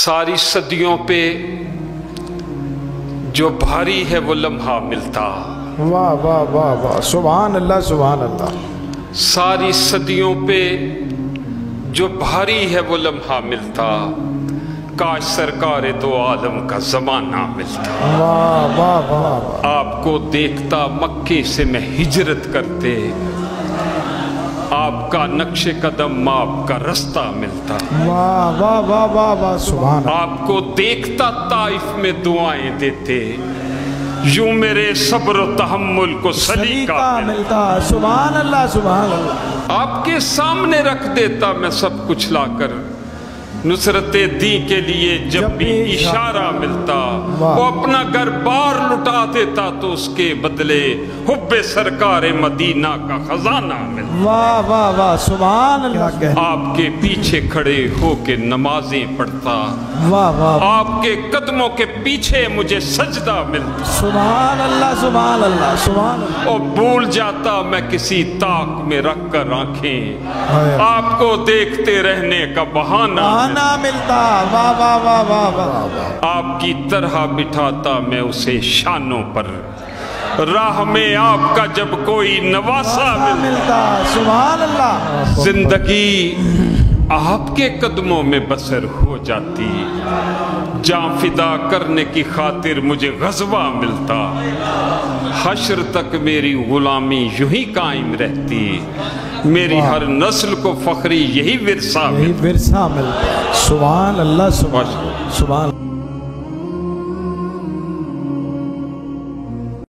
ساری صدیوں پہ جو بھاری ہے وہ لمحہ ملتا. واہ واہ واہ واہ، سبحان اللہ سبحان اللہ. ساری صدیوں پہ جو بھاری ہے وہ لمحہ ملتا، کاش سرکار دو عالم کا زمانہ ملتا. واہ واہ واہ، آپ کو دیکھتا مکے سے میں ہجرت کرتے، آپ کا نقش قدم آپ کا رستہ ملتا. واہ واہ واہ واہ واہ، سبحان اللہ. آپ کو دیکھتا طائف میں دعائیں دیتے، یوں میرے صبر و تحمل کو سلیقہ ملتا. سبحان اللہ سبحان اللہ. آپ کے سامنے رکھ دیتا میں سب کچھ لا کر، نصرت دین کے لیے جب بھی اشارہ ملتا. وہ اپنا گھر بار لٹا دیتا تو اس کے بدلے حب سرکار مدینہ کا خزانہ ملتا. واہ واہ واہ، سبحان اللہ. آپ کے پیچھے کھڑے ہو کے نمازیں پڑھتا، واہ واہ، آپ کے قدموں کے پیچھے مجھے سجدہ ملتا. سبحان اللہ سبحان اللہ سبحان اللہ. اور بھول جاتا میں کسی طاق میں رکھ کر آنکھیں، آپ کو دیکھتے رہنے کا بہانہ ملتا. واہ واہ واہ واہ واہ. آپ کی طرح بٹھاتا میں اسے شانوں پر، راہ میں آپ کا جب کوئی نواسا ملتا. سبحان اللہ. زندگی آپ کے قدموں میں بسر ہو جاتی، جان فدا کرنے کی خاطر مجھے غزوہ ملتا. حشر تک میری غلامی یوں ہی قائم رہتی، میری ہر نسل کو فخری یہی ورثہ ملتا. سبحان اللہ سبحان اللہ.